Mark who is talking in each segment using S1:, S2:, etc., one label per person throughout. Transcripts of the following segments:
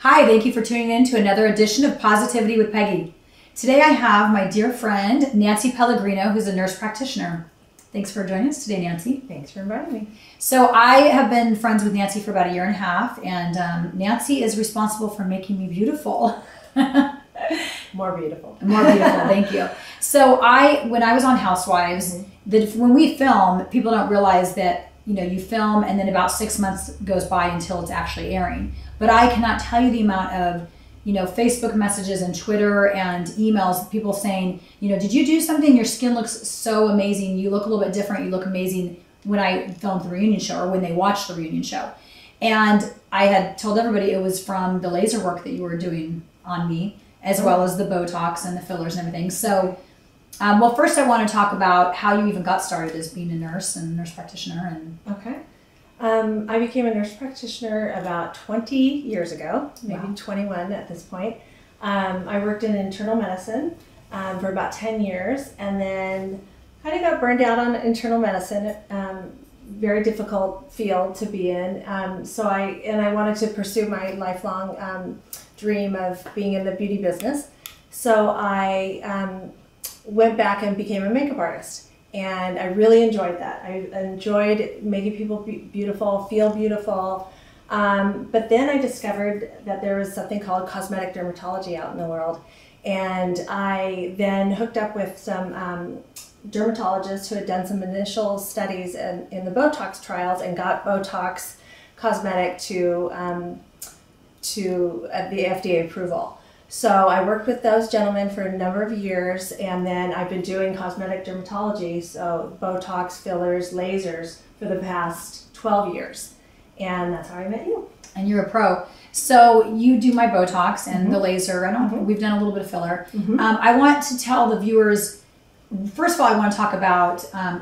S1: Hi, thank you for tuning in to another edition of Positivity with Peggy. Today I have my dear friend, Nancy Pellegrino, who's a nurse practitioner. Thanks for joining us today, Nancy.
S2: Thanks for inviting me.
S1: So I have been friends with Nancy for about a year and a half, and Nancy is responsible for making me beautiful.
S2: More beautiful.
S1: More beautiful, thank you. So when I was on Housewives, when we film, people don't realize that you film and then about 6 months goes by until it's actually airing. But I cannot tell you the amount of Facebook messages and Twitter and emails, people saying, did you do something? Your skin looks so amazing. You look a little bit different. You look amazing when I filmed the reunion show or when they watched the reunion show. And I had told everybody it was from the laser work that you were doing on me, as well as the Botox and the fillers and everything. So, well, first I want to talk about how you even got started as being a nurse and nurse practitioner.
S2: Okay. I became a nurse practitioner about 20 years ago, maybe 21 at this point. I worked in internal medicine for about 10 years and then kind of got burned out on internal medicine. Very difficult field to be in. So I wanted to pursue my lifelong dream of being in the beauty business. So I went back and became a makeup artist. And I really enjoyed that. I enjoyed making people beautiful, feel beautiful. But then I discovered that there was something called cosmetic dermatology out in the world. And I then hooked up with some dermatologists who had done some initial studies in the Botox trials and got Botox cosmetic to the FDA approval. So I worked with those gentlemen for a number of years, and then I've been doing cosmetic dermatology, so Botox, fillers, lasers, for the past 12 years. And that's how I met you.
S1: And you're a pro. So you do my Botox and the laser, and we've done a little bit of filler. I want to tell the viewers, first of all, I want to talk about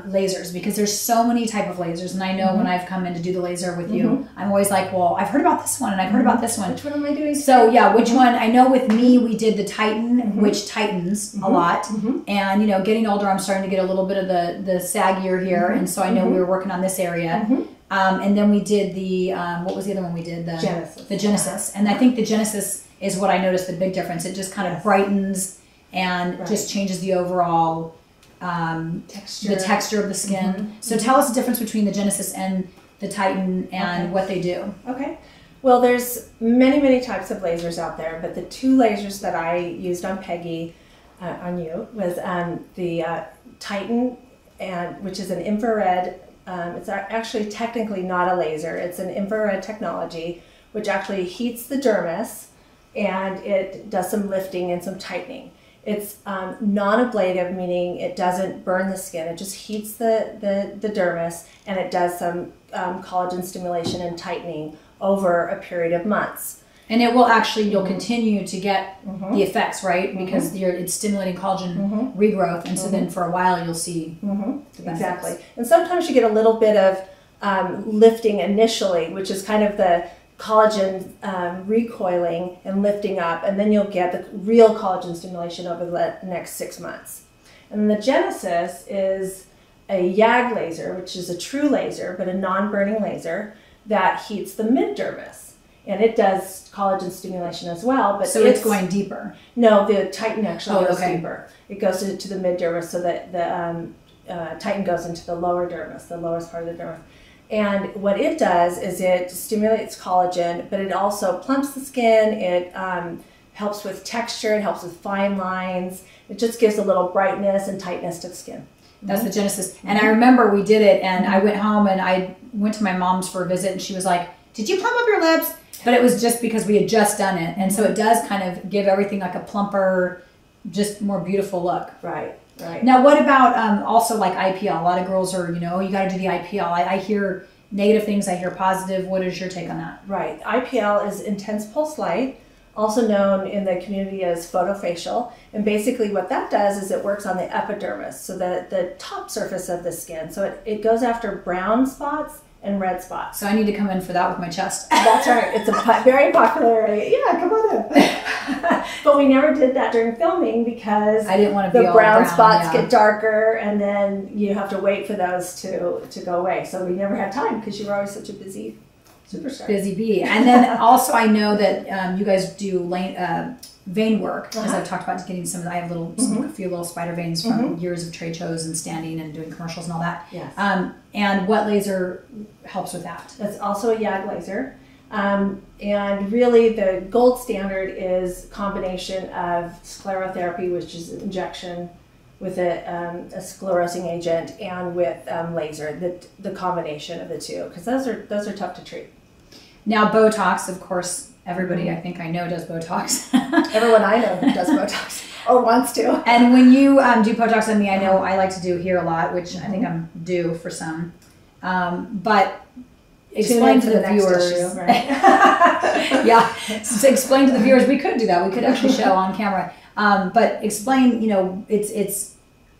S1: lasers, because there's so many type of lasers, and I know when I've come in to do the laser with you, I'm always like, well, I've heard about this one and I've heard about this one.
S2: Which one am I doing?
S1: So yeah, which one? I know with me, we did the Titan, which tightens a lot, and getting older, I'm starting to get a little bit of the saggier here, and so I know we were working on this area. And then we did the, what was the other one we did?
S2: Genesis.
S1: The Genesis. And I think the Genesis is what I noticed the big difference. It just kind of brightens and just changes the overall
S2: texture.
S1: The texture of the skin. So tell us the difference between the Genesis and the Titan and what they do.
S2: Okay. Well, there's many types of lasers out there, but the two lasers that I used on Peggy, on you, was the Titan, which is an infrared. It's actually technically not a laser. It's an infrared technology, which actually heats the dermis, and it does some lifting and some tightening. It's non-ablative, meaning it doesn't burn the skin. It just heats the dermis, and it does some collagen stimulation and tightening over a period of months.
S1: And it will actually, you'll continue to get the effects, right? Because it's stimulating collagen regrowth, and so then for a while you'll see the benefits.
S2: Exactly. And sometimes you get a little bit of lifting initially, which is kind of the collagen recoiling and lifting up, and then you'll get the real collagen stimulation over the next 6 months. And the Genesis is a YAG laser, which is a true laser, but a non-burning laser that heats the mid-dermis. And it does collagen stimulation as well. But
S1: so it's going deeper?
S2: No, the Titan actually goes deeper. It goes into the mid-dermis, so that the Titan goes into the lower dermis, the lowest part of the dermis. And what it does is it stimulates collagen, but it also plumps the skin. It helps with texture. It helps with fine lines. It just gives a little brightness and tightness to the skin.
S1: That's the Genesis. And I remember we did it, and I went home and I went to my mom's for a visit, and she was like, did you plump up your lips? But it was just because we had just done it. And so it does kind of give everything like a plumper, just more beautiful look.
S2: Right.
S1: Now, what about also like IPL? A lot of girls are, you got to do the IPL. I hear negative things. I hear positive. What is your take on that?
S2: Right. IPL is intense pulse light, also known in the community as photofacial. And basically what that does is it works on the epidermis, so the top surface of the skin. So it goes after brown spots and red spots.
S1: So I need to come in for that with my chest.
S2: That's right. It's a very popular area. Yeah, come on in. But we never did that during filming because
S1: I didn't want to be
S2: the brown spots get darker, and then you have to wait for those to go away. So we never had time because you were always such a busy Superstar.
S1: Busy bee. And then also I know that you guys do vein work, as I've talked about, getting some of the, I have a few little spider veins from years of trade shows and standing and doing commercials and all that.
S2: Yes.
S1: And what laser helps with that?
S2: That's also a YAG laser. And really the gold standard is combination of sclerotherapy, which is injection with a sclerosing agent, and with laser, the combination of the two, because those are tough to treat.
S1: Now Botox, of course, everybody I think I know does Botox.
S2: Everyone I know does Botox or wants to.
S1: And when you do Botox on me, I know I like to do here a lot, which I think I'm due for some. But explain to the viewers.
S2: Issue, right?
S1: Yeah, so explain to the viewers. We could do that. We could actually show on camera. But explain. It's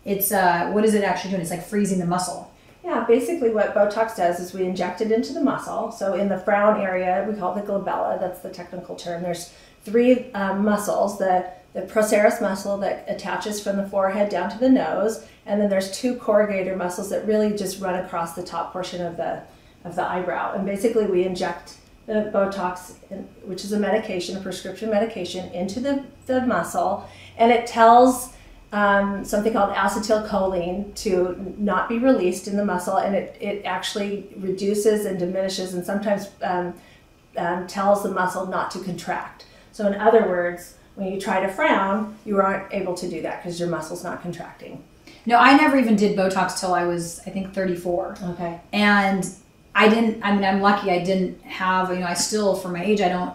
S1: what is it actually doing? It's like freezing the muscle.
S2: Yeah, basically what Botox does is we inject it into the muscle. So in the frown area, we call it the glabella. That's the technical term. There's three muscles: the procerus muscle that attaches from the forehead down to the nose, and then there's two corrugator muscles that really just run across the top portion of the eyebrow. And basically we inject the Botox, which is a medication, a prescription medication, into the muscle, and it tells something called acetylcholine to not be released in the muscle, and it actually reduces and diminishes and sometimes tells the muscle not to contract. So in other words, when you try to frown, you aren't able to do that because your muscle's not contracting.
S1: No, I never even did Botox till I was, I think, 34.
S2: Okay.
S1: And I'm lucky I didn't have, I still, for my age, I don't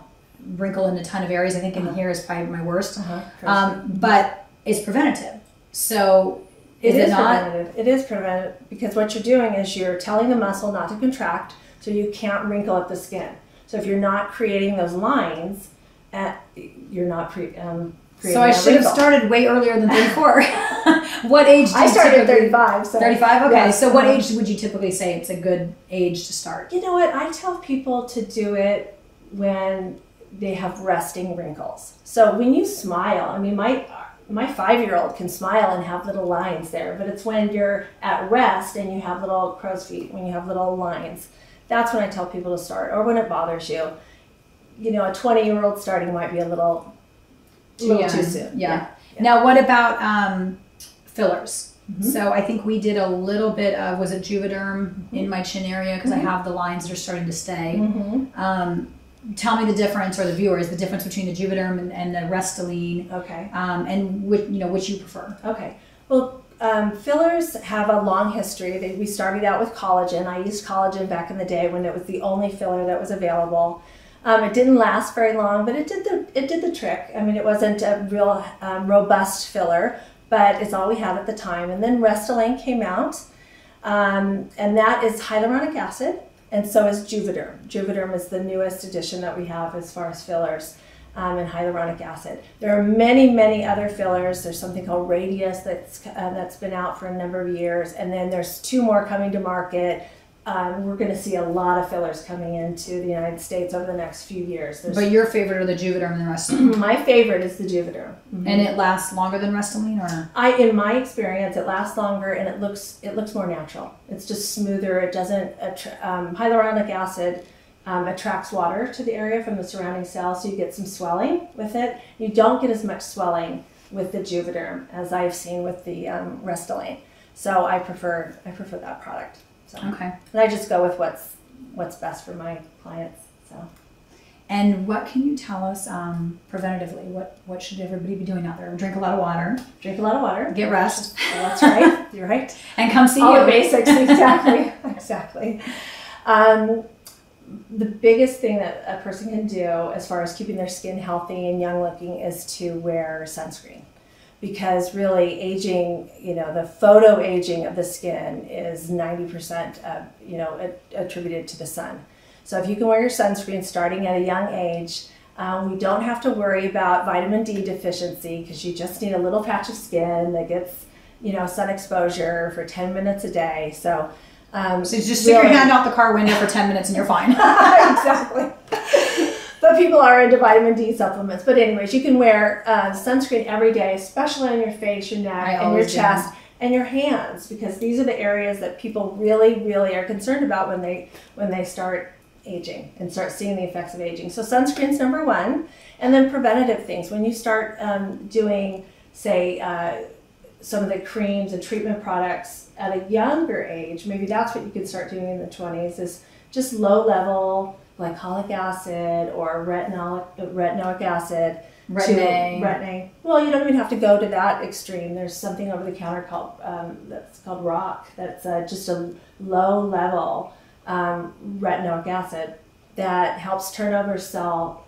S1: wrinkle in a ton of areas. I think in here is probably my worst. But it's preventative. So is it not?
S2: Preventative. It is preventative because what you're doing is you're telling the muscle not to contract, so you can't wrinkle up the skin. So if you're not creating those lines, you're not creating.
S1: So I should have started way earlier than 34. What age?
S2: I started at 35. So
S1: 35. Okay.
S2: Yes.
S1: So what age would you typically say it's a good age to start?
S2: You know what? I tell people to do it when they have resting wrinkles. So when you smile, I mean, my 5-year-old can smile and have little lines there, but it's when you're at rest and you have little crow's feet, when you have little lines, that's when I tell people to start, or when it bothers you. A 20-year-old starting might be a little too soon.
S1: Yeah. Now, what about fillers? So I think we did a little bit of, was it Juvederm in my chin area, because I have the lines that are starting to stay. Tell me the difference, or the viewers, the difference between the Juvederm and the Restylane.
S2: Okay.
S1: And which you prefer.
S2: Okay. Well, fillers have a long history. We started out with collagen. I used collagen back in the day when it was the only filler that was available. It didn't last very long, but it did the trick. I mean, it wasn't a real robust filler, but it's all we had at the time. And then Restylane came out, and that is hyaluronic acid. And so is Juvederm. Juvederm is the newest addition that we have as far as fillers, and hyaluronic acid. There are many, many other fillers. There's something called Radius that's been out for a number of years, and then there's 2 more coming to market. We're going to see a lot of fillers coming into the United States over the next few years.
S1: But your favorite are the Juvederm and the Restylane?
S2: My favorite is the Juvederm.
S1: And it lasts longer than Restylane, or?
S2: In my experience, it lasts longer and it looks more natural. It's just smoother. It doesn't, hyaluronic acid attracts water to the area from the surrounding cells, so you get some swelling with it. You don't get as much swelling with the Juvederm as I've seen with the Restylane. So I prefer that product. So.
S1: Okay.
S2: And I just go with what's best for my clients. So.
S1: And what can you tell us preventatively? What should everybody be doing out there? Drink a lot of water.
S2: Drink a lot of water.
S1: Get rest.
S2: That's right. You're right.
S1: And come see
S2: All
S1: you.
S2: the basics. Exactly. Exactly. The biggest thing that a person can do as far as keeping their skin healthy and young looking is to wear sunscreen. Because really aging, the photo aging of the skin is 90% attributed to the sun. So if you can wear your sunscreen starting at a young age, we don't have to worry about vitamin D deficiency, because you just need a little patch of skin that gets, sun exposure for 10 minutes a day. So
S1: just stick your hand out the car window for 10 minutes and you're fine.
S2: Exactly. But people are into vitamin D supplements. But anyways, you can wear sunscreen every day, especially on your face, your neck, and your chest, and your hands, because these are the areas that people really, really are concerned about when they start aging and start seeing the effects of aging. So sunscreen's number one, and then preventative things. When you start doing, say, some of the creams and treatment products at a younger age, maybe that's what you could start doing in the 20s, is just low-level glycolic acid or retinoic acid. Retin-A. Well, you don't even have to go to that extreme. There's something over the counter called that's called Rock. That's just a low-level retinoic acid that helps turnover cell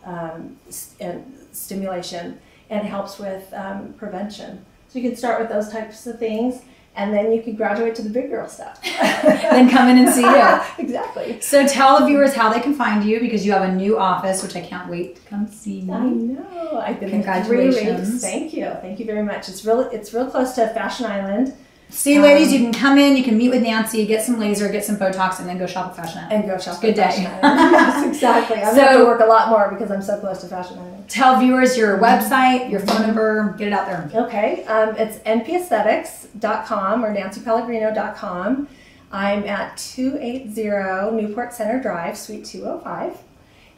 S2: and stimulation and helps with prevention. So you can start with those types of things, and then you can graduate to the big girl stuff.
S1: Then come in and see you.
S2: Exactly.
S1: So tell the viewers how they can find you, because you have a new office, which I can't wait to come see you.
S2: I know. I've been
S1: Congratulations.
S2: 3 weeks. Thank you. Thank you very much. It's real close to Fashion Island.
S1: See, ladies, you can come in, you can meet with Nancy, get some laser, get some Botox, and then go shop at Fashion Island.
S2: And go shop
S1: Good
S2: at Fashion Island. Yes, exactly. I'm going to work a lot more because I'm so close to Fashion Island.
S1: Tell viewers your website, your phone number, get it out there.
S2: Okay. It's npaesthetics.com or nancypellegrino.com. I'm at 280 Newport Center Drive, Suite 205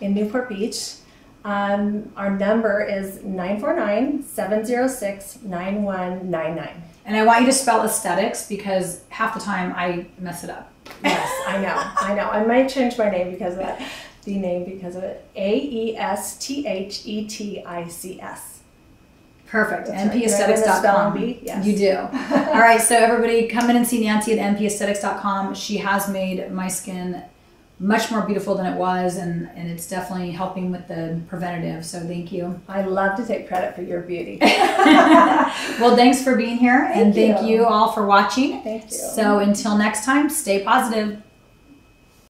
S2: in Newport Beach. Our number is 949-706-9199.
S1: And I want you to spell aesthetics because half the time I mess it up.
S2: Yes, I know. I might change my name because of that. The name because of it. AESTHETICS.
S1: Perfect.
S2: Right.
S1: npaesthetics.com.
S2: Yes.
S1: You do. All right, so everybody come in and see Nancy at npaesthetics.com. She has made my skin much more beautiful than it was, and it's definitely helping with the preventative, so thank you.
S2: I love to take credit for your beauty.
S1: Well, thanks for being here, and thank you all for watching.
S2: Thank you.
S1: So until next time, stay positive.